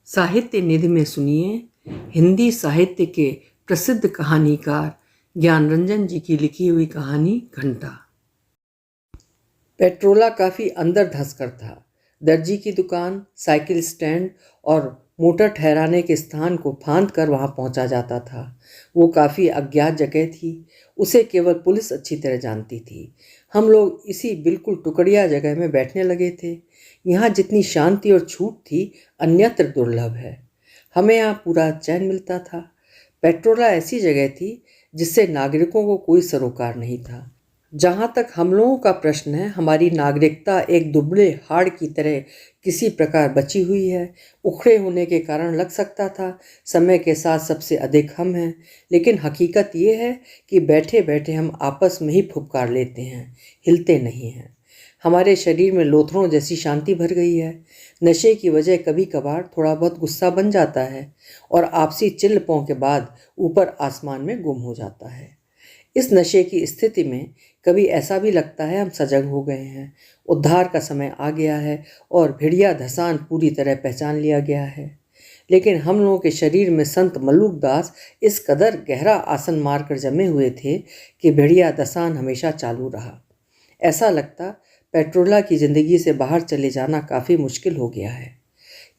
साहित्य निधि में सुनिए हिंदी साहित्य के प्रसिद्ध कहानीकार ज्ञानरंजन जी की लिखी हुई कहानी घंटा। पेट्रोला काफ़ी अंदर धंसकर था। दर्जी की दुकान, साइकिल स्टैंड और मोटर ठहराने के स्थान को फांद कर वहाँ पहुँचा जाता था। वो काफ़ी अज्ञात जगह थी, उसे केवल पुलिस अच्छी तरह जानती थी। हम लोग इसी बिल्कुल टुकड़िया जगह में बैठने लगे थे। यहाँ जितनी शांति और छूट थी अन्यत्र दुर्लभ है। हमें यहाँ पूरा चैन मिलता था। पेट्रोला ऐसी जगह थी जिससे नागरिकों को कोई सरोकार नहीं था। जहाँ तक हम लोगों का प्रश्न है, हमारी नागरिकता एक दुबले हाड़ की तरह किसी प्रकार बची हुई है। उखड़े होने के कारण लग सकता था समय के साथ सबसे अधिक हम हैं, लेकिन हकीकत ये है कि बैठे बैठे हम आपस में ही फुफकार लेते हैं, हिलते नहीं हैं। हमारे शरीर में लोथड़ों जैसी शांति भर गई है। नशे की वजह कभी कभार थोड़ा बहुत गुस्सा बन जाता है और आपसी चिल्लपों के बाद ऊपर आसमान में गुम हो जाता है। इस नशे की स्थिति में कभी ऐसा भी लगता है हम सजग हो गए हैं, उद्धार का समय आ गया है और भेड़िया धसान पूरी तरह पहचान लिया गया है। लेकिन हम लोगों के शरीर में संत मल्लुक दास इस कदर गहरा आसन मारकर जमे हुए थे कि भेड़िया धसान हमेशा चालू रहा। ऐसा लगता पेट्रोला की ज़िंदगी से बाहर चले जाना काफ़ी मुश्किल हो गया है।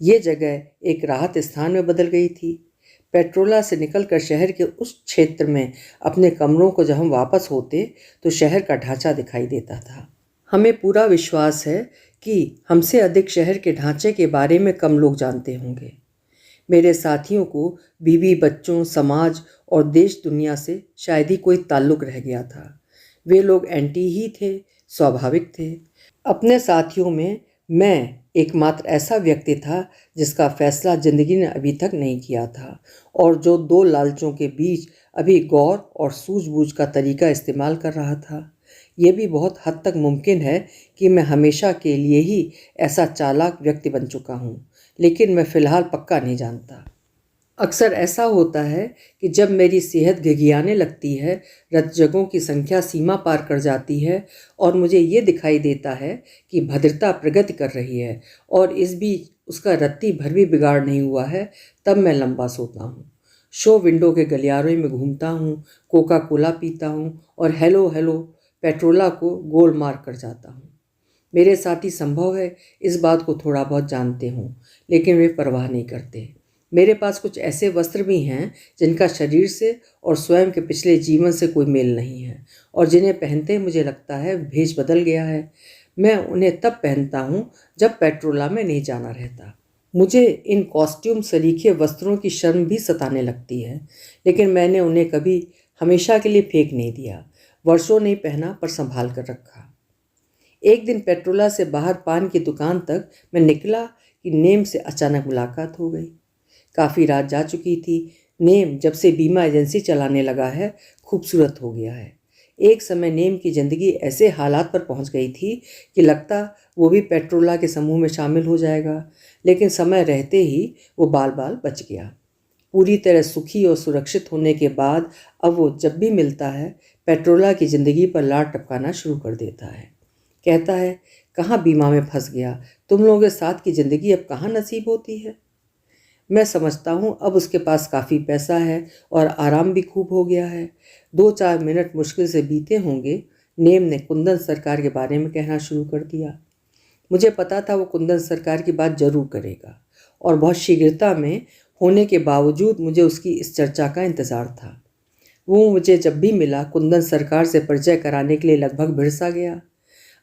ये जगह एक राहत स्थान में बदल गई थी। पेट्रोला से निकलकर शहर के उस क्षेत्र में अपने कमरों को जब हम वापस होते तो शहर का ढांचा दिखाई देता था। हमें पूरा विश्वास है कि हमसे अधिक शहर के ढांचे के बारे में कम लोग जानते होंगे। मेरे साथियों को बीवी बच्चों, समाज और देश दुनिया से शायद ही कोई ताल्लुक़ रह गया था। वे लोग एंटी ही थे, स्वाभाविक थे। अपने साथियों में मैं एकमात्र ऐसा व्यक्ति था जिसका फैसला जिंदगी ने अभी तक नहीं किया था और जो दो लालचों के बीच अभी गौर और सूझबूझ का तरीका इस्तेमाल कर रहा था। ये भी बहुत हद तक मुमकिन है कि मैं हमेशा के लिए ही ऐसा चालाक व्यक्ति बन चुका हूँ, लेकिन मैं फ़िलहाल पक्का नहीं जानता। अक्सर ऐसा होता है कि जब मेरी सेहत घिघियाने लगती है, रतजगों की संख्या सीमा पार कर जाती है और मुझे ये दिखाई देता है कि भद्रता प्रगति कर रही है और इस बीच उसका रत्ती भर भी बिगाड़ नहीं हुआ है, तब मैं लंबा सोता हूँ। शो विंडो के गलियारों में घूमता हूँ, कोका कोला पीता हूँ और हेलो हेलो पेट्रोला को गोल मार कर जाता हूँ। मेरे साथी संभव है इस बात को थोड़ा बहुत जानते हों, लेकिन वे परवाह नहीं करते। मेरे पास कुछ ऐसे वस्त्र भी हैं जिनका शरीर से और स्वयं के पिछले जीवन से कोई मेल नहीं है और जिन्हें पहनते मुझे लगता है भेष बदल गया है। मैं उन्हें तब पहनता हूँ जब पेट्रोला में नहीं जाना रहता। मुझे इन कॉस्ट्यूम सरीखे वस्त्रों की शर्म भी सताने लगती है, लेकिन मैंने उन्हें कभी हमेशा के लिए फेंक नहीं दिया। वर्षों नहीं पहना पर संभाल कर रखा। एक दिन पेट्रोला से बाहर पान की दुकान तक मैं निकला कि नेम से अचानक मुलाकात हो गई। काफ़ी रात जा चुकी थी। नेम जब से बीमा एजेंसी चलाने लगा है खूबसूरत हो गया है। एक समय नेम की ज़िंदगी ऐसे हालात पर पहुंच गई थी कि लगता वो भी पेट्रोला के समूह में शामिल हो जाएगा, लेकिन समय रहते ही वो बाल बाल बच गया। पूरी तरह सुखी और सुरक्षित होने के बाद अब वो जब भी मिलता है पेट्रोला की ज़िंदगी पर लाड टपकाना शुरू कर देता है। कहता है, कहाँ बीमा में फंस गया, तुम लोगों के साथ की ज़िंदगी अब कहाँ नसीब होती है। मैं समझता हूँ अब उसके पास काफ़ी पैसा है और आराम भी खूब हो गया है। 2-4 मिनट मुश्किल से बीते होंगे, नेम ने कुंदन सरकार के बारे में कहना शुरू कर दिया। मुझे पता था वो कुंदन सरकार की बात जरूर करेगा और बहुत शीघ्रता में होने के बावजूद मुझे उसकी इस चर्चा का इंतज़ार था। वो मुझे जब भी मिला कुंदन सरकार से परिचय कराने के लिए लगभग भिड़सा गया।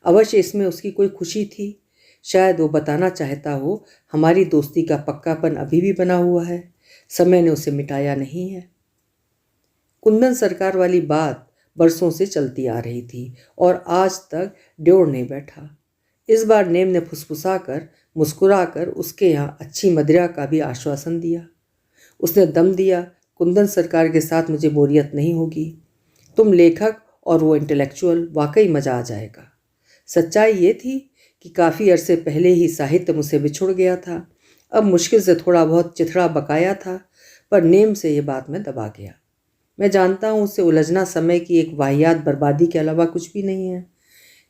अवश्य इसमें उसकी कोई खुशी थी। शायद वो बताना चाहता हो हमारी दोस्ती का पक्कापन अभी भी बना हुआ है, समय ने उसे मिटाया नहीं है। कुंदन सरकार वाली बात बरसों से चलती आ रही थी और आज तक ड्योर नहीं बैठा। इस बार नेम ने फुसफुसाकर मुस्कुराकर उसके यहाँ अच्छी मदिरा का भी आश्वासन दिया। उसने दम दिया, कुंदन सरकार के साथ मुझे बोरियत नहीं होगी। तुम लेखक और वो इंटेलेक्चुअल, वाकई मज़ा आ जाएगा। सच्चाई ये थी कि काफ़ी अरसे पहले ही साहित्य मुझसे बिछुड़ गया था। अब मुश्किल से थोड़ा बहुत चिथड़ा बकाया था, पर नेम से ये बात मैं दबा गया। मैं जानता हूँ उससे उलझना समय की एक वाहियात बर्बादी के अलावा कुछ भी नहीं है।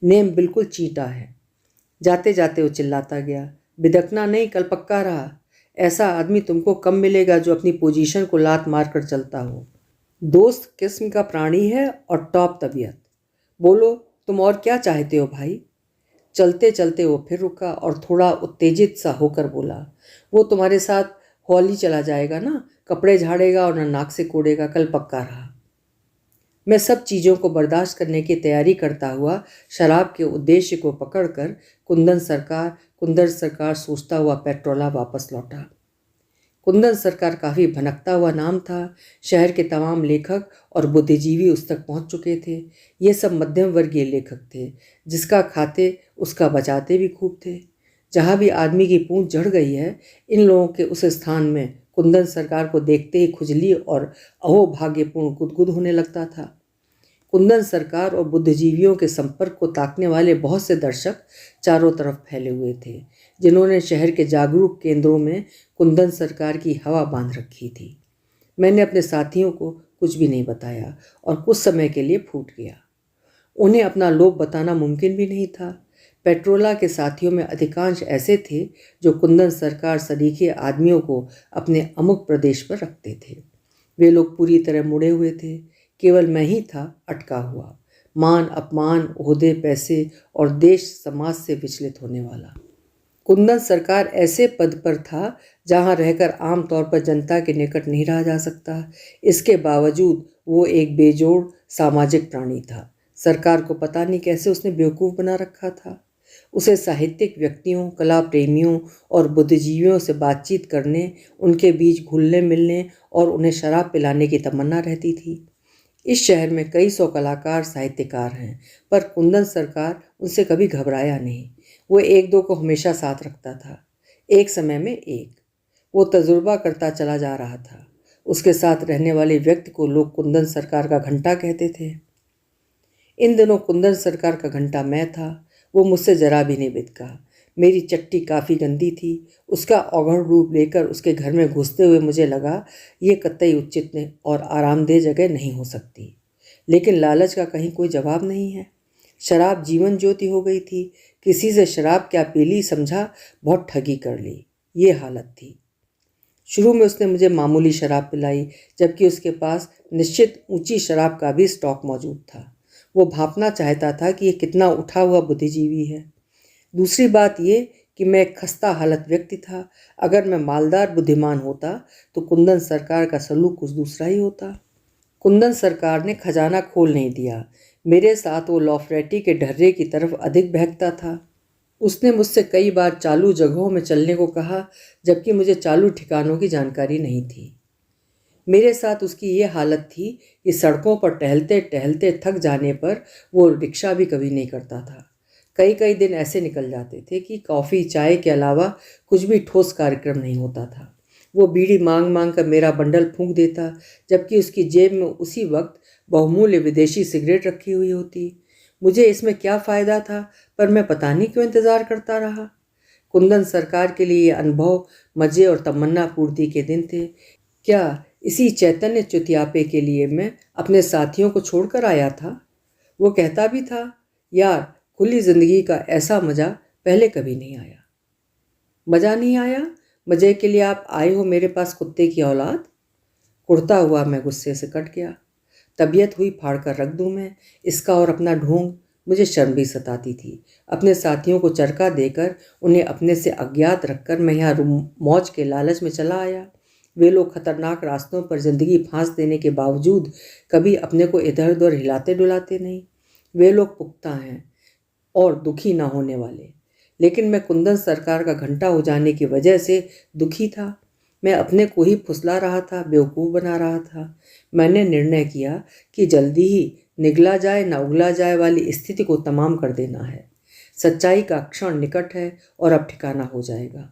नेम बिल्कुल चींटा है। जाते जाते वो चिल्लाता गया, बिदकना नहीं, कल पक्का रहा। ऐसा आदमी तुमको कम मिलेगा जो अपनी पोजीशन को लात मार कर चलता हो। दोस्त किस्म का प्राणी है और टॉप तबीयत। बोलो, तुम और क्या चाहते हो भाई? चलते चलते वो फिर रुका और थोड़ा उत्तेजित सा होकर बोला, वो तुम्हारे साथ हॉली चला जाएगा ना, कपड़े झाड़ेगा और न नाक से कोड़ेगा, कल पक्का रहा। मैं सब चीज़ों को बर्दाश्त करने की तैयारी करता हुआ शराब के उद्देश्य को पकड़कर कुंदन सरकार सोचता हुआ पेट्रोला वापस लौटा। कुंदन सरकार काफ़ी भनकता हुआ नाम था। शहर के तमाम लेखक और बुद्धिजीवी उस तक पहुंच चुके थे। ये सब मध्यम वर्गीय लेखक थे, जिसका खाते उसका बचाते भी खूब थे। जहाँ भी आदमी की पूंछ जड़ गई है, इन लोगों के उस स्थान में कुंदन सरकार को देखते ही खुजली और अहोभाग्यपूर्ण गुदगुद होने लगता था। कुंदन सरकार और बुद्धिजीवियों के संपर्क को ताकने वाले बहुत से दर्शक चारों तरफ फैले हुए थे, जिन्होंने शहर के जागरूक केंद्रों में कुंदन सरकार की हवा बांध रखी थी। मैंने अपने साथियों को कुछ भी नहीं बताया और कुछ समय के लिए फूट गया। उन्हें अपना लोभ बताना मुमकिन भी नहीं था। पेट्रोला के साथियों में अधिकांश ऐसे थे जो कुंदन सरकार सरीखे आदमियों को अपने अमुक प्रदेश पर रखते थे। वे लोग पूरी तरह मुड़े हुए थे। केवल मैं ही था अटका हुआ, मान अपमान, ओहदे, पैसे और देश समाज से विचलित होने वाला। कुंदन सरकार ऐसे पद पर था जहां रहकर आमतौर पर जनता के निकट नहीं रहा जा सकता। इसके बावजूद वो एक बेजोड़ सामाजिक प्राणी था। सरकार को पता नहीं कैसे उसने बेवकूफ़ बना रखा था। उसे साहित्यिक व्यक्तियों, कला प्रेमियों और बुद्धिजीवियों से बातचीत करने, उनके बीच घुलने मिलने और उन्हें शराब पिलाने की तमन्ना रहती थी। इस शहर में कई सौ कलाकार, साहित्यकार हैं, पर कुंदन सरकार उनसे कभी घबराया नहीं। वो एक दो को हमेशा साथ रखता था, एक समय में एक। वो तजुर्बा करता चला जा रहा था। उसके साथ रहने वाले व्यक्ति को लोग कुंदन सरकार का घंटा कहते थे। इन दिनों कुंदन सरकार का घंटा मैं था। वो मुझसे जरा भी नहीं बिदका। मेरी चट्टी काफ़ी गंदी थी। उसका औघड़ रूप लेकर उसके घर में घुसते हुए मुझे लगा ये कतई उचित और आरामदेह जगह नहीं हो सकती। लेकिन लालच का कहीं कोई जवाब नहीं है। शराब जीवन ज्योति हो गई थी। किसी से शराब क्या पी ली समझा, बहुत ठगी कर ली। ये हालत थी। शुरू में उसने मुझे मामूली शराब पिलाई, जबकि उसके पास निश्चित ऊंची शराब का भी स्टॉक मौजूद था। वो भांपना चाहता था कि ये कितना उठा हुआ बुद्धिजीवी है। दूसरी बात ये कि मैं एक खस्ता हालत व्यक्ति था। अगर मैं मालदार बुद्धिमान होता तो कुंदन सरकार का सलूक कुछ दूसरा ही होता। कुंदन सरकार ने खजाना खोल नहीं दिया। मेरे साथ वो लॉफरेटी के ढर्रे की तरफ अधिक बहकता था। उसने मुझसे कई बार चालू जगहों में चलने को कहा, जबकि मुझे चालू ठिकानों की जानकारी नहीं थी। मेरे साथ उसकी ये हालत थी कि सड़कों पर टहलते टहलते थक जाने पर वो रिक्शा भी कभी नहीं करता था। कई कई दिन ऐसे निकल जाते थे कि कॉफ़ी चाय के अलावा कुछ भी ठोस कार्यक्रम नहीं होता था। वो बीड़ी मांग मांग कर मेरा बंडल फूंक देता, जबकि उसकी जेब में उसी वक्त बहुमूल्य विदेशी सिगरेट रखी हुई होती। मुझे इसमें क्या फ़ायदा था, पर मैं पता नहीं क्यों इंतज़ार करता रहा। कुंदन सरकार के लिए ये अनुभव मज़े और तमन्ना पूर्ति के दिन थे। क्या इसी चैतन्य चुतियापे के लिए मैं अपने साथियों को छोड़कर आया था? वो कहता भी था, यार, खुली ज़िंदगी का ऐसा मज़ा पहले कभी नहीं आया। मज़ा नहीं आया? मज़े के लिए आप आए हो मेरे पास, कुत्ते की औलाद। कुढ़ता हुआ मैं गुस्से से कट गया। तबीयत हुई फाड़ कर रख दूं मैं इसका और अपना ढोंग। मुझे शर्म भी सताती थी। अपने साथियों को चरका देकर उन्हें अपने से अज्ञात रखकर मैं यहाँ मौज के लालच में चला आया। वे लोग खतरनाक रास्तों पर ज़िंदगी फांस देने के बावजूद कभी अपने को इधर उधर हिलाते डुलाते नहीं। वे लोग पुख्ता हैं और दुखी ना होने वाले। लेकिन मैं कुंदन सरकार का घंटा हो जाने की वजह से दुखी था। मैं अपने को ही फुसला रहा था, बेवकूफ़ बना रहा था। मैंने निर्णय किया कि जल्दी ही निगला जाए ना उगला जाए वाली स्थिति को तमाम कर देना है। सच्चाई का क्षण निकट है और अब ठिकाना हो जाएगा।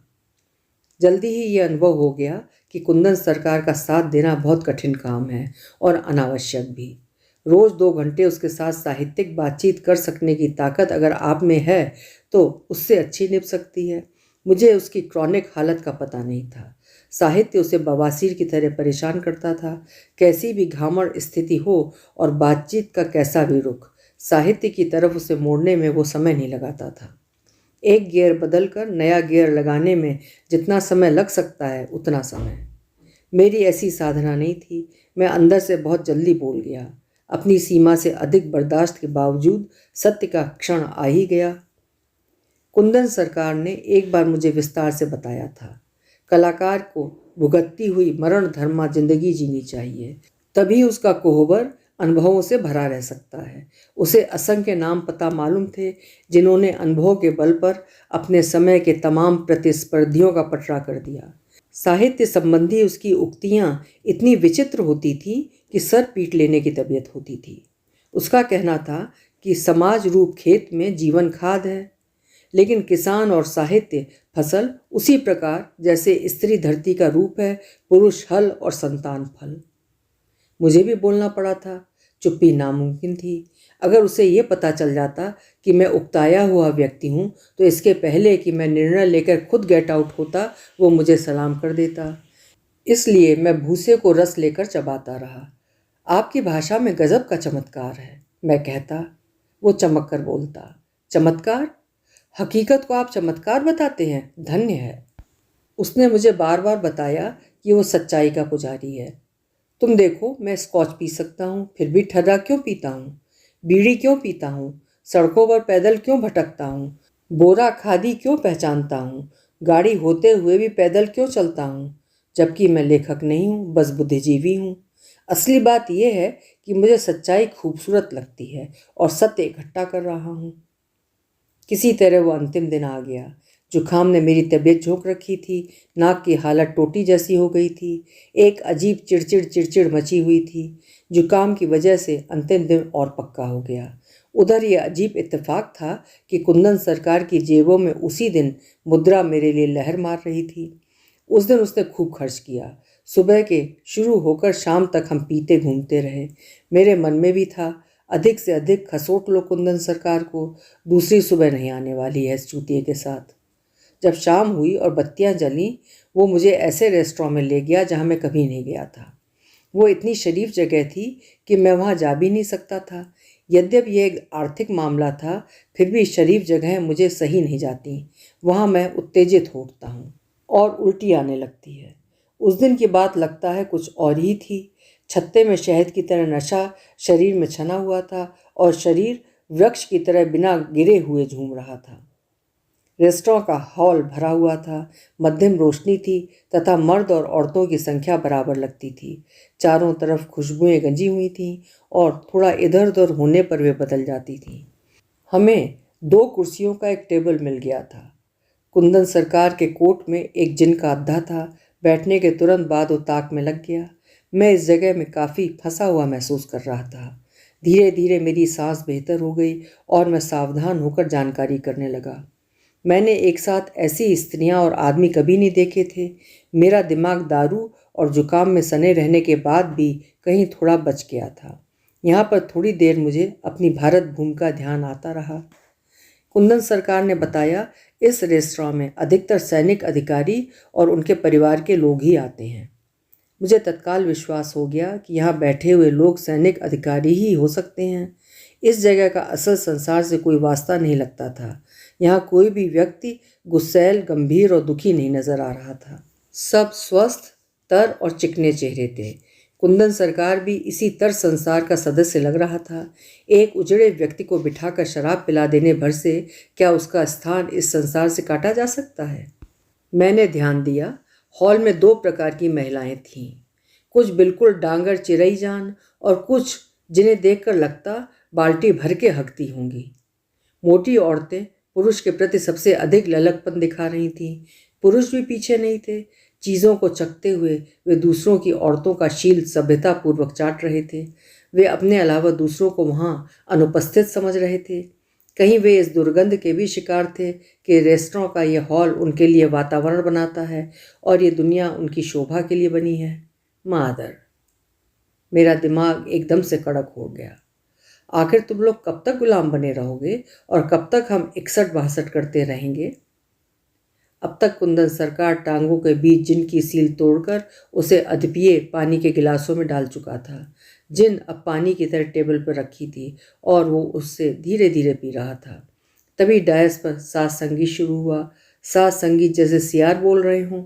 जल्दी ही ये अनुभव हो गया कि कुंदन सरकार का साथ देना बहुत कठिन काम है और अनावश्यक भी। रोज़ 2 घंटे उसके साथ साहित्यिक बातचीत कर सकने की ताकत अगर आप में है तो उससे अच्छी निभ सकती है। मुझे उसकी क्रॉनिक हालत का पता नहीं था। साहित्य उसे बवासीर की तरह परेशान करता था। कैसी भी घामड़ स्थिति हो और बातचीत का कैसा भी रुख, साहित्य की तरफ उसे मोड़ने में वो समय नहीं लगाता था। एक गियर बदलकर नया गियर लगाने में जितना समय लग सकता है उतना समय। मेरी ऐसी साधना नहीं थी। मैं अंदर से बहुत जल्दी बोल गया। अपनी सीमा से अधिक बर्दाश्त के बावजूद सत्य का क्षण आ ही गया। कुंदन सरकार ने एक बार मुझे विस्तार से बताया था, कलाकार को भुगतती हुई मरण धर्मा जिंदगी जीनी चाहिए, तभी उसका कोहबर अनुभवों से भरा रह सकता है। उसे असंख्य नाम पता मालूम थे जिन्होंने अनुभव के बल पर अपने समय के तमाम प्रतिस्पर्धियों का पटरा कर दिया। साहित्य संबंधी उसकी उक्तियां इतनी विचित्र होती थीं कि सर पीट लेने की तबीयत होती थी। उसका कहना था कि समाज रूप खेत में जीवन खाद है, लेकिन किसान और साहित्य फसल उसी प्रकार जैसे स्त्री धरती का रूप है, पुरुष हल और संतान फल। मुझे भी बोलना पड़ा था। चुप्पी नामुमकिन थी। अगर उसे ये पता चल जाता कि मैं उकताया हुआ व्यक्ति हूँ तो इसके पहले कि मैं निर्णय लेकर खुद गेट आउट होता वो मुझे सलाम कर देता। इसलिए मैं भूसे को रस लेकर चबाता रहा। आपकी भाषा में गजब का चमत्कार है, मैं कहता। वो चमक कर बोलता, चमत्कार? हकीकत को आप चमत्कार बताते हैं, धन्य है। उसने मुझे बार बार बताया कि वो सच्चाई का पुजारी है। तुम देखो, मैं स्कॉच पी सकता हूँ, फिर भी ठर्रा क्यों पीता हूँ? बीड़ी क्यों पीता हूँ? सड़कों पर पैदल क्यों भटकता हूँ? बोरा खादी क्यों पहचानता हूँ? गाड़ी होते हुए भी पैदल क्यों चलता हूँ? जबकि मैं लेखक नहीं हूँ, बस बुद्धिजीवी हूँ। असली बात यह है कि मुझे सच्चाई खूबसूरत लगती है और सत्य इकट्ठा कर रहा हूँ। किसी तरह वो अंतिम दिन आ गया। जुखाम ने मेरी तबीयत झोंक रखी थी। नाक की हालत टोटी जैसी हो गई थी। एक अजीब चिड़चिड़ मची हुई थी। जुकाम की वजह से अंतिम दिन और पक्का हो गया। उधर यह अजीब इत्तेफाक था कि कुंदन सरकार की जेबों में उसी दिन मुद्रा मेरे लिए लहर मार रही थी। उस दिन उसने खूब खर्च किया। सुबह के शुरू होकर शाम तक हम पीते घूमते रहे। मेरे मन में भी था, अधिक से अधिक खसोट लो कुंदन सरकार को, दूसरी सुबह नहीं आने वाली है इस चूतिए के साथ। जब शाम हुई और बत्तियां जलीं, वो मुझे ऐसे रेस्टोरेंट में ले गया जहां मैं कभी नहीं गया था। वो इतनी शरीफ जगह थी कि मैं वहां जा भी नहीं सकता था। यद्यपि यह एक आर्थिक मामला था, फिर भी शरीफ जगहें मुझे सही नहीं जाती। वहां मैं उत्तेजित होता हूँ और उल्टी आने लगती है। उस दिन की बात लगता है कुछ और ही थी। छत्ते में शहद की तरह नशा शरीर में छना हुआ था और शरीर वृक्ष की तरह बिना गिरे हुए झूम रहा था। रेस्टोरेंट का हॉल भरा हुआ था। मध्यम रोशनी थी तथा मर्द और औरतों की संख्या बराबर लगती थी। चारों तरफ खुशबुएं गंजी हुई थीं और थोड़ा इधर उधर होने पर वे बदल जाती थीं। हमें 2 कुर्सियों का एक टेबल मिल गया था। कुंदन सरकार के कोट में एक जिन का अद्धा था। बैठने के तुरंत बाद वो ताक में लग गया। मैं इस जगह में काफ़ी फंसा हुआ महसूस कर रहा था। धीरे धीरे मेरी सांस बेहतर हो गई और मैं सावधान होकर जानकारी करने लगा। मैंने एक साथ ऐसी स्त्रियां और आदमी कभी नहीं देखे थे। मेरा दिमाग दारू और जुकाम में सने रहने के बाद भी कहीं थोड़ा बच गया था। यहाँ पर थोड़ी देर मुझे अपनी भारत भूमि का ध्यान आता रहा। कुंदन सरकार ने बताया, इस रेस्तरां में अधिकतर सैनिक अधिकारी और उनके परिवार के लोग ही आते हैं। मुझे तत्काल विश्वास हो गया कि यहाँ बैठे हुए लोग सैनिक अधिकारी ही हो सकते हैं। इस जगह का असल संसार से कोई वास्ता नहीं लगता था। यहाँ कोई भी व्यक्ति गुस्सैल, गंभीर और दुखी नहीं नजर आ रहा था। सब स्वस्थ, तर और चिकने चेहरे थे। कुंदन सरकार भी इसी तर संसार का सदस्य लग रहा था। एक उजड़े व्यक्ति को बिठाकर शराब पिला देने भर से क्या उसका स्थान इस संसार से काटा जा सकता है? मैंने ध्यान दिया। हॉल में 2 प्रकार की महिलाएं थीं। कुछ बिल्कुल डांगर चिरई जान और कुछ जिन्हें देखकर लगता बाल्टी भर के हकती होंगी। मोटी औरतें पुरुष के प्रति सबसे अधिक ललकपन दिखा रही थीं। पुरुष भी पीछे नहीं थे। चीज़ों को चखते हुए वे दूसरों की औरतों का शील सभ्यतापूर्वक चाट रहे थे। वे अपने अलावा दूसरों को वहाँ अनुपस्थित समझ रहे थे। कहीं वे इस दुर्गंध के भी शिकार थे कि रेस्टोरेंट का यह हॉल उनके लिए वातावरण बनाता है और ये दुनिया उनकी शोभा के लिए बनी है। मादर! मेरा दिमाग एकदम से कड़क हो गया। आखिर तुम लोग कब तक गुलाम बने रहोगे और कब तक हम इकसठ बहसठ करते रहेंगे? अब तक कुंदन सरकार टांगों के बीच जिन की सील तोड़कर उसे अधपिए पानी के गिलासों में डाल चुका था। जिन अब पानी की तरह टेबल पर रखी थी और वो उससे धीरे धीरे पी रहा था। तभी डायस पर सात संगीत शुरू हुआ। सात संगीत जैसे सियार बोल रहे हों।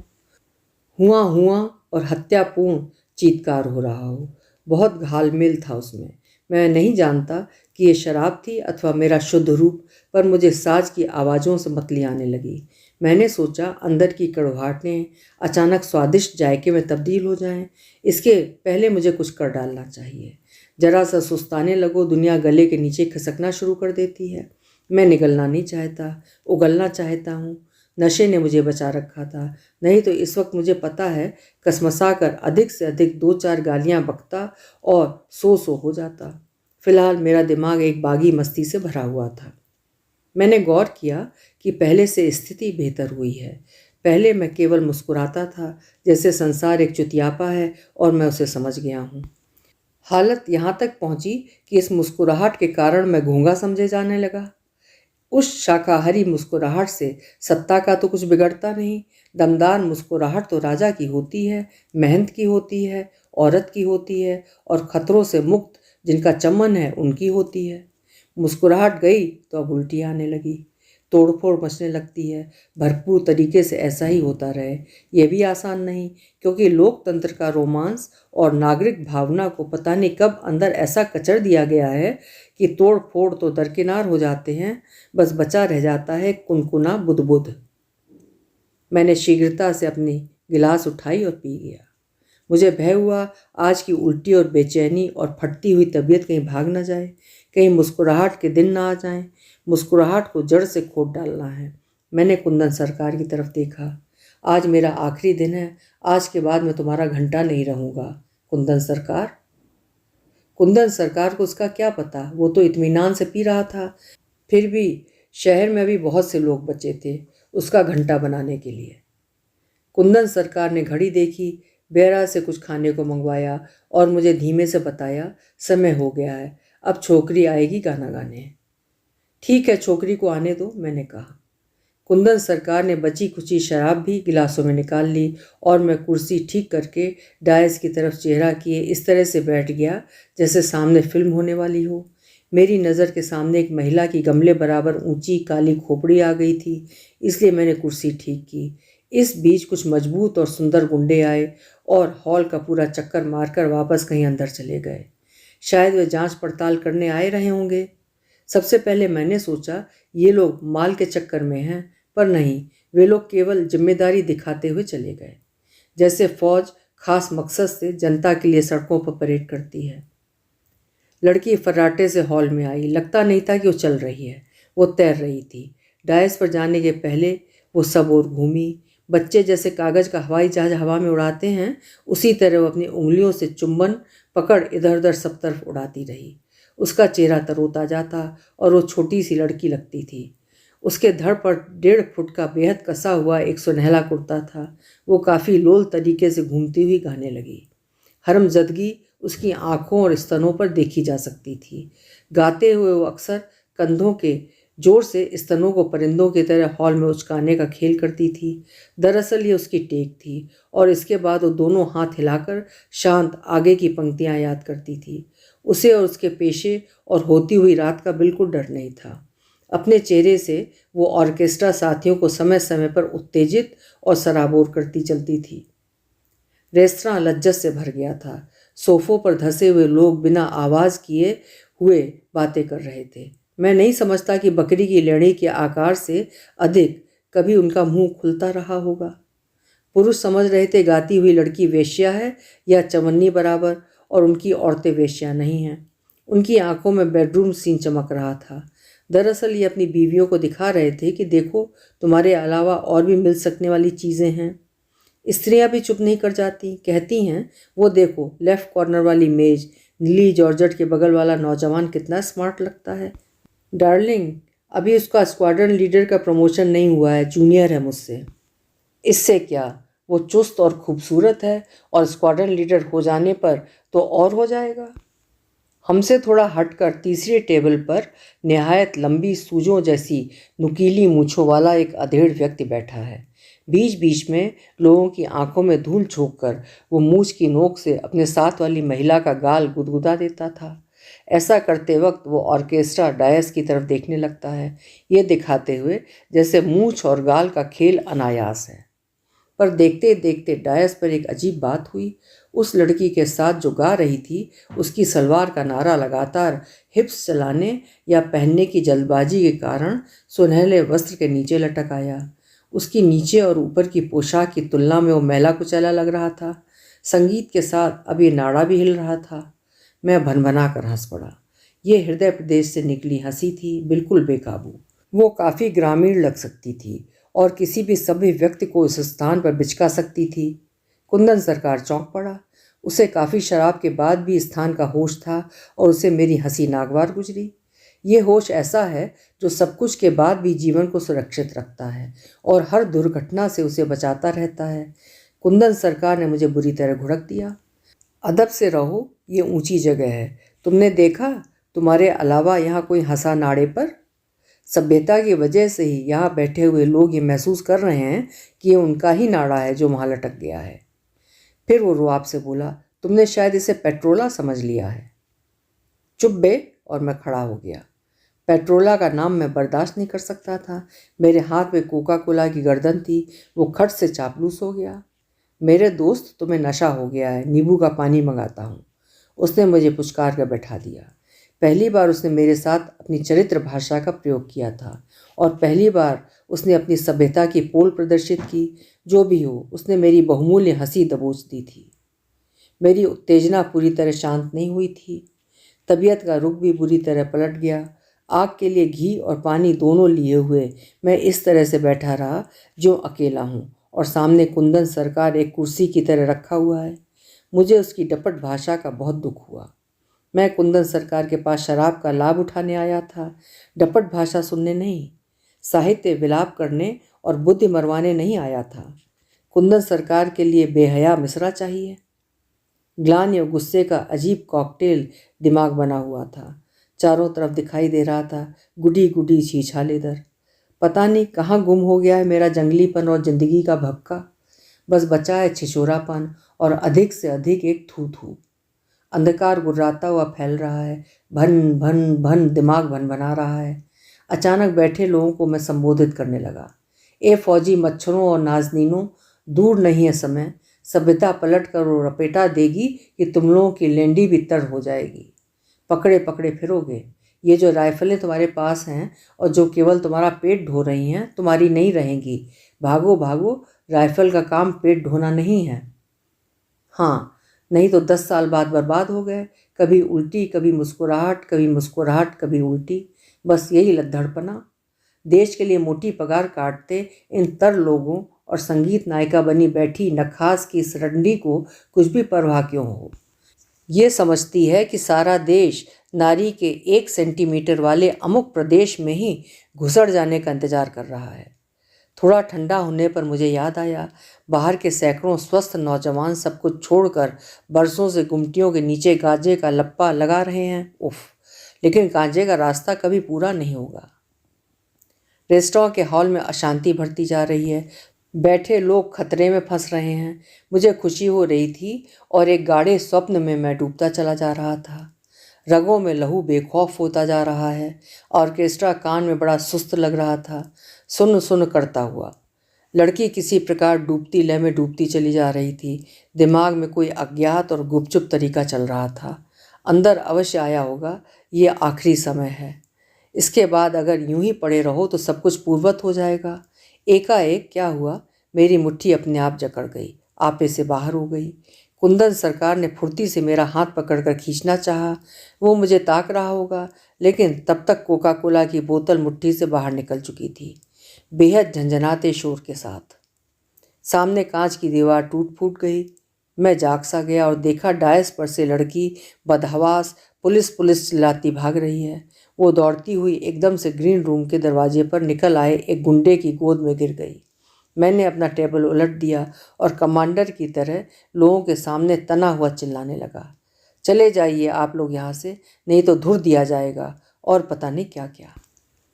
हुआ हुआ और हत्यापूर्ण चीत्कार हो रहा हो। बहुत घालमेल था उसमें। मैं नहीं जानता कि ये शराब थी अथवा मेरा शुद्ध रूप, पर मुझे साज की आवाज़ों से मतली आने लगी। मैंने सोचा अंदर की कड़वाहटें अचानक स्वादिष्ट जायके में तब्दील हो जाएं। इसके पहले मुझे कुछ कर डालना चाहिए। जरा सा सुस्ताने लगो, दुनिया गले के नीचे खिसकना शुरू कर देती है। मैं निगलना नहीं चाहता, उगलना चाहता हूँ। नशे ने मुझे बचा रखा था, नहीं तो इस वक्त मुझे पता है कसमसा कर अधिक से अधिक दो चार गालियां बकता और सो हो जाता। फिलहाल मेरा दिमाग एक बागी मस्ती से भरा हुआ था। मैंने गौर किया कि पहले से स्थिति बेहतर हुई है। पहले मैं केवल मुस्कुराता था, जैसे संसार एक चुतियापा है और मैं उसे समझ गया हूँ। हालत यहाँ तक पहुँची कि इस मुस्कुराहट के कारण मैं गूंगा समझे जाने लगा। उस शाकाहारी मुस्कुराहट से सत्ता का तो कुछ बिगड़ता नहीं। दमदार मुस्कुराहट तो राजा की होती है, मेहनत की होती है, औरत की होती है और खतरों से मुक्त जिनका चमन है उनकी होती है। मुस्कुराहट गई तो अब उल्टी आने लगी, तोड़फोड़ मचने लगती है। भरपूर तरीके से ऐसा ही होता रहे यह भी आसान नहीं, क्योंकि लोकतंत्र का रोमांस और नागरिक भावना को पता नहीं कब अंदर ऐसा कचर दिया गया है कि तोड़ फोड़ तो दरकिनार हो जाते हैं, बस बचा रह जाता है कुनकुना बुदबुद। मैंने शीघ्रता से अपनी गिलास उठाई और पी गया। मुझे भय हुआ आज की उल्टी और बेचैनी और फटती हुई तबीयत कहीं भाग न जाए, कहीं मुस्कुराहट के दिन ना आ जाएं। मुस्कुराहट को जड़ से खोद डालना है। मैंने कुंदन सरकार की तरफ देखा। आज मेरा आखिरी दिन है, आज के बाद मैं तुम्हारा घंटा नहीं रहूँगा। कुंदन सरकार। कुंदन सरकार को उसका क्या पता, वो तो इत्मीनान से पी रहा था। फिर भी शहर में अभी बहुत से लोग बचे थे उसका घंटा बनाने के लिए। कुंदन सरकार ने घड़ी देखी, बेरा से कुछ खाने को मंगवाया और मुझे धीमे से बताया समय हो गया है, अब छोकरी आएगी गाना गाने। ठीक है, छोकरी को आने दो, मैंने कहा। कुंदन सरकार ने बची कुची शराब भी गिलासों में निकाल ली और मैं कुर्सी ठीक करके डायस की तरफ चेहरा किए इस तरह से बैठ गया जैसे सामने फिल्म होने वाली हो। मेरी नज़र के सामने एक महिला की गमले बराबर ऊंची काली खोपड़ी आ गई थी, इसलिए मैंने कुर्सी ठीक की। इस बीच कुछ मजबूत और सुंदर गुंडे आए और हॉल का पूरा चक्कर मारकर वापस कहीं अंदर चले गए। शायद वे जांच पड़ताल करने आए रहे होंगे। सबसे पहले मैंने सोचा ये लोग माल के चक्कर में हैं, पर नहीं, वे लोग केवल जिम्मेदारी दिखाते हुए चले गए, जैसे फौज खास मकसद से जनता के लिए सड़कों पर परेड करती है। लड़की फर्राटे से हॉल में आई। लगता नहीं था कि वो चल रही है, वो तैर रही थी। डायस पर जाने के पहले वो सब और घूमी। बच्चे जैसे कागज का हवाई जहाज हवा में उड़ाते हैं, उसी तरह वो अपनी उंगलियों से चुंबन पकड़ इधर उधर सब तरफ उड़ाती रही। उसका चेहरा तरोताजा था और वो छोटी सी लड़की लगती थी। उसके धड़ पर 1.5 फुट का बेहद कसा हुआ एक सुनहला कुर्ता था। वो काफ़ी लोल तरीके से घूमती हुई गाने लगी। हरमजदगी उसकी आंखों और स्तनों पर देखी जा सकती थी। गाते हुए वो अक्सर कंधों के जोर से स्तनों को परिंदों की तरह हॉल में उचकाने का खेल करती थी। दरअसल ये उसकी टेक थी और इसके बाद वो दोनों हाथ हिलाकर शांत आगे की पंक्तियां याद करती थी। उसे और उसके पेशे और होती हुई रात का बिल्कुल डर नहीं था। अपने चेहरे से वो ऑर्केस्ट्रा साथियों को समय समय पर उत्तेजित और सराबोर करती चलती थी। रेस्तरां लज्जत से भर गया था। सोफों पर धंसे हुए लोग बिना आवाज़ किए हुए बातें कर रहे थे। मैं नहीं समझता कि बकरी की लेड़ी के आकार से अधिक कभी उनका मुंह खुलता रहा होगा। पुरुष समझ रहे थे गाती हुई लड़की वेश्या है या चवन्नी बराबर, और उनकी औरतें वेश्या नहीं हैं। उनकी आंखों में बेडरूम सीन चमक रहा था। दरअसल ये अपनी बीवियों को दिखा रहे थे कि देखो, तुम्हारे अलावा और भी मिल सकने वाली चीज़ें हैं। स्त्रियां भी चुप नहीं कर जाती, कहती हैं वो देखो लेफ्ट कॉर्नर वाली मेज, नीली जॉर्जेट के बगल वाला नौजवान कितना स्मार्ट लगता है। डार्लिंग, अभी उसका स्क्वाड्रन लीडर का प्रमोशन नहीं हुआ है, जूनियर है मुझसे। इससे क्या, वो चुस्त और खूबसूरत है और स्क्वाड्रन लीडर हो जाने पर तो और हो जाएगा। हमसे थोड़ा हटकर तीसरी टेबल पर निहायत लंबी सूजों जैसी नुकीली मूँछों वाला एक अधेड़ व्यक्ति बैठा है। बीच बीच में लोगों की आंखों में धूल झोंक कर वो मूछ की नोक से अपने साथ वाली महिला का गाल गुदगुदा देता था। ऐसा करते वक्त वो ऑर्केस्ट्रा डायस की तरफ देखने लगता है, ये दिखाते हुए जैसे मूंछ और गाल का खेल अनायास है। पर देखते देखते डायस पर एक अजीब बात हुई। उस लड़की के साथ जो गा रही थी, उसकी सलवार का नारा लगातार हिप्स चलाने या पहनने की जल्दबाजी के कारण सुनहले वस्त्र के नीचे लटक आया। उसकी नीचे और ऊपर की पोशाक की तुलना में वो मैला कुचैला लग रहा था। संगीत के साथ अब ये नाड़ा भी हिल रहा था। मैं भनभना कर हंस पड़ा। ये हृदय प्रदेश से निकली हंसी थी, बिल्कुल बेकाबू। वो काफ़ी ग्रामीण लग सकती थी और किसी भी सभ्य व्यक्ति को इस स्थान पर बिचका सकती थी। कुंदन सरकार चौंक पड़ा। उसे काफ़ी शराब के बाद भी स्थान का होश था और उसे मेरी हंसी नागवार गुजरी। ये होश ऐसा है जो सब कुछ के बाद भी जीवन को सुरक्षित रखता है और हर दुर्घटना से उसे बचाता रहता है। कुंदन सरकार ने मुझे बुरी तरह घुड़क दिया। अदब से रहो, ये ऊंची जगह है। तुमने देखा, तुम्हारे अलावा यहाँ कोई हंसा नाड़े पर? सभ्यता की वजह से ही यहाँ बैठे हुए लोग ये महसूस कर रहे हैं कि ये उनका ही नाड़ा है जो वहाँ लटक गया है। फिर वो रुआब से बोला, तुमने शायद इसे पेट्रोला समझ लिया है। चुप बे। और मैं खड़ा हो गया। पेट्रोला का नाम मैं बर्दाश्त नहीं कर सकता था। मेरे हाथ में कोका कोला की गर्दन थी। वो खट से चापलूस हो गया। मेरे दोस्त, तुम्हें नशा हो गया है, नींबू का पानी मंगाता हूँ। उसने मुझे पुचकार कर बैठा दिया। पहली बार उसने मेरे साथ अपनी चरित्र भाषा का प्रयोग किया था और पहली बार उसने अपनी सभ्यता की पोल प्रदर्शित की। जो भी हो, उसने मेरी बहुमूल्य हंसी दबोच दी थी। मेरी उत्तेजना पूरी तरह शांत नहीं हुई थी। तबीयत का रुख भी बुरी तरह पलट गया। आग के लिए घी और पानी दोनों लिए हुए मैं इस तरह से बैठा रहा जो अकेला हूँ और सामने कुंदन सरकार एक कुर्सी की तरह रखा हुआ है। मुझे उसकी डपट भाषा का बहुत दुख हुआ। मैं कुंदन सरकार के पास शराब का लाभ उठाने आया था, डपट भाषा सुनने नहीं। साहित्य विलाप करने और बुद्धि मरवाने नहीं आया था। कुंदन सरकार के लिए बेहया मिसरा चाहिए। ग्लानि और गुस्से का अजीब कॉकटेल दिमाग बना हुआ था। चारों तरफ दिखाई दे रहा था गुडी गुडी छीछालेदर। पता नहीं कहाँ गुम हो गया है मेरा जंगलीपन और जिंदगी का भक्का। बस बचा है छिछोरापन और अधिक से अधिक एक थू थू। अंधकार गुर्राता हुआ फैल रहा है। भन भन भन दिमाग भन बना रहा है। अचानक बैठे लोगों को मैं संबोधित करने लगा। ए फौजी मच्छरों और नाजनीनों, दूर नहीं है समय। सभ्यता पलट कर वो रपेटा देगी कि तुम लोगों की लेंडी भी तर हो जाएगी। पकड़े पकड़े फिरोगे। ये जो राइफलें तुम्हारे पास हैं और जो केवल तुम्हारा पेट ढो रही हैं, तुम्हारी नहीं रहेंगी। भागो भागो, राइफल का काम पेट ढोना नहीं है। हाँ, नहीं तो 10 साल बाद बर्बाद हो गए। कभी उल्टी, कभी मुस्कुराहट, कभी मुस्कुराहट, कभी उल्टी। बस यही लद्दड़पना। देश के लिए मोटी पगार काटते इन तर लोगों और संगीत नायिका बनी बैठी नखास की इस रंडी को कुछ भी परवाह क्यों हो। ये समझती है कि सारा देश नारी के 1 सेंटीमीटर वाले अमुक प्रदेश में ही घुसड़ जाने का इंतजार कर रहा है। थोड़ा ठंडा होने पर मुझे याद आया, बाहर के सैकड़ों स्वस्थ नौजवान सब कुछ छोड़कर बरसों से गुमटियों के नीचे गांजे का लप्पा लगा रहे हैं। उफ, लेकिन गांजे का रास्ता कभी पूरा नहीं होगा। रेस्टोरेंट के हॉल में अशांति बढ़ती जा रही है। बैठे लोग खतरे में फंस रहे हैं। मुझे खुशी हो रही थी और एक गाढ़े स्वप्न में मैं डूबता चला जा रहा था। रगों में लहू बेखौफ होता जा रहा है। ऑर्केस्ट्रा कान में बड़ा सुस्त लग रहा था, सुन सुन करता हुआ। लड़की किसी प्रकार डूबती लय में डूबती चली जा रही थी। दिमाग में कोई अज्ञात और गुपचुप तरीका चल रहा था। अंदर अवश्य आया होगा, ये आखिरी समय है। इसके बाद अगर यूं ही पड़े रहो तो सब कुछ पूर्ववत हो जाएगा। एकाएक क्या हुआ, मेरी मुट्ठी अपने आप जकड़ गई, आपे से बाहर हो गई। कुंदन सरकार ने फुर्ती से मेरा हाथ पकड़कर खींचना चाहा। वो मुझे ताक रहा होगा, लेकिन तब तक कोका कोला की बोतल मुट्ठी से बाहर निकल चुकी थी, बेहद झंझनाते शोर के साथ। सामने कांच की दीवार टूट फूट गई। मैं जाग सा गया और देखा डायस पर से लड़की बदहवास पुलिस पुलिस चिल्लाती भाग रही है। वो दौड़ती हुई एकदम से ग्रीन रूम के दरवाजे पर निकल आए एक गुंडे की गोद में गिर गई। मैंने अपना टेबल उलट दिया और कमांडर की तरह लोगों के सामने तना हुआ चिल्लाने लगा, चले जाइए आप लोग यहाँ से, नहीं तो धुर दिया जाएगा, और पता नहीं क्या क्या।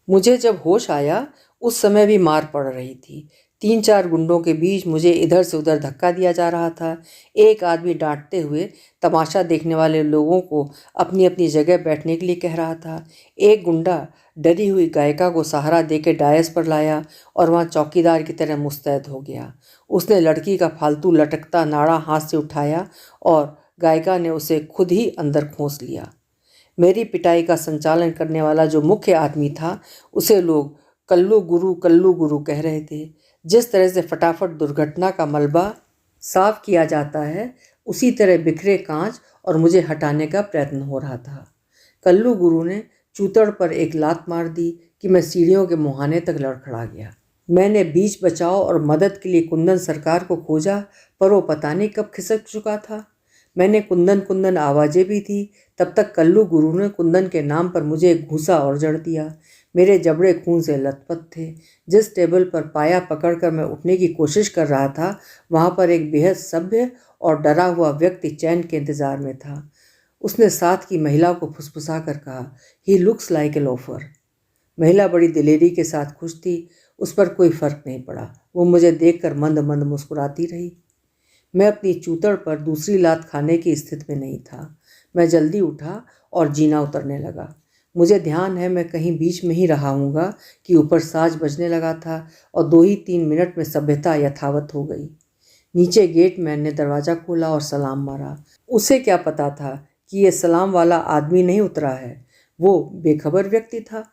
मुझे जब होश आया उस समय भी मार पड़ रही थी। 3-4 गुंडों के बीच मुझे इधर से उधर धक्का दिया जा रहा था। एक आदमी डांटते हुए तमाशा देखने वाले लोगों को अपनी अपनी जगह बैठने के लिए कह रहा था। एक गुंडा डरी हुई गायिका को सहारा देकर डायस पर लाया और वहाँ चौकीदार की तरह मुस्तैद हो गया। उसने लड़की का फालतू लटकता नाड़ा हाथ से उठाया और गायिका ने उसे खुद ही अंदर खोस लिया। मेरी पिटाई का संचालन करने वाला जो मुख्य आदमी था, उसे लोग कल्लू गुरु कह रहे थे। जिस तरह से फटाफट दुर्घटना का मलबा साफ किया जाता है, उसी तरह बिखरे कांच और मुझे हटाने का प्रयत्न हो रहा था। कल्लू गुरु ने चूतड़ पर एक लात मार दी कि मैं सीढ़ियों के मुहाने तक लड़खड़ा गया। मैंने बीच बचाव और मदद के लिए कुंदन सरकार को खोजा, पर वो पता नहीं कब खिसक चुका था। मैंने कुंदन कुंदन आवाज़ें भी दी, तब तक कल्लू गुरु ने कुंदन के नाम पर मुझे एक घूसा और जड़ दिया। मेरे जबड़े खून से लथपथ थे। जिस टेबल पर पाया पकड़कर मैं उठने की कोशिश कर रहा था, वहाँ पर एक बेहद सभ्य और डरा हुआ व्यक्ति चैन के इंतजार में था। उसने साथ की महिला को फुसफुसा कर कहा, he looks like a loafer. महिला बड़ी दिलेरी के साथ खुश थी। उस पर कोई फर्क नहीं पड़ा। वो मुझे देखकर मंद मंद मुस्कुराती रही। मैं अपनी चूतड़ पर दूसरी लात खाने की स्थिति में नहीं था। मैं जल्दी उठा और जीना उतरने लगा। मुझे ध्यान है मैं कहीं बीच में ही रहा हूँगा कि ऊपर साज बजने लगा था और 2 ही 3 मिनट में सभ्यता यथावत हो गई। नीचे गेटमैन ने दरवाज़ा खोला और सलाम मारा। उसे क्या पता था कि ये सलाम वाला आदमी नहीं उतरा है, वो बेखबर व्यक्ति था।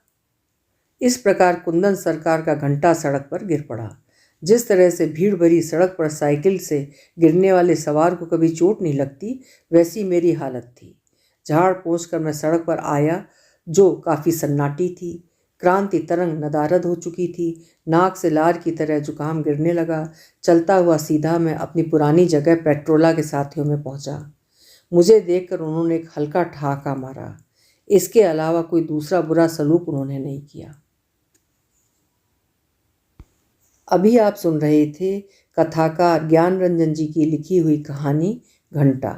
इस प्रकार कुंदन सरकार का घंटा सड़क पर गिर पड़ा। जिस तरह से भीड़ भरी सड़क पर साइकिल से गिरने वाले सवार को कभी चोट नहीं लगती, वैसी मेरी हालत थी। झाड़ पोंछ कर मैं सड़क पर आया, जो काफ़ी सन्नाटी थी। क्रांति तरंग नदारद हो चुकी थी। नाक से लार की तरह जुकाम गिरने लगा। चलता हुआ सीधा मैं अपनी पुरानी जगह पेट्रोला के साथियों में पहुंचा। मुझे देखकर उन्होंने एक हल्का ठहाका मारा। इसके अलावा कोई दूसरा बुरा सलूक उन्होंने नहीं किया। अभी आप सुन रहे थे कथाकार ज्ञान रंजन जी की लिखी हुई कहानी घंटा।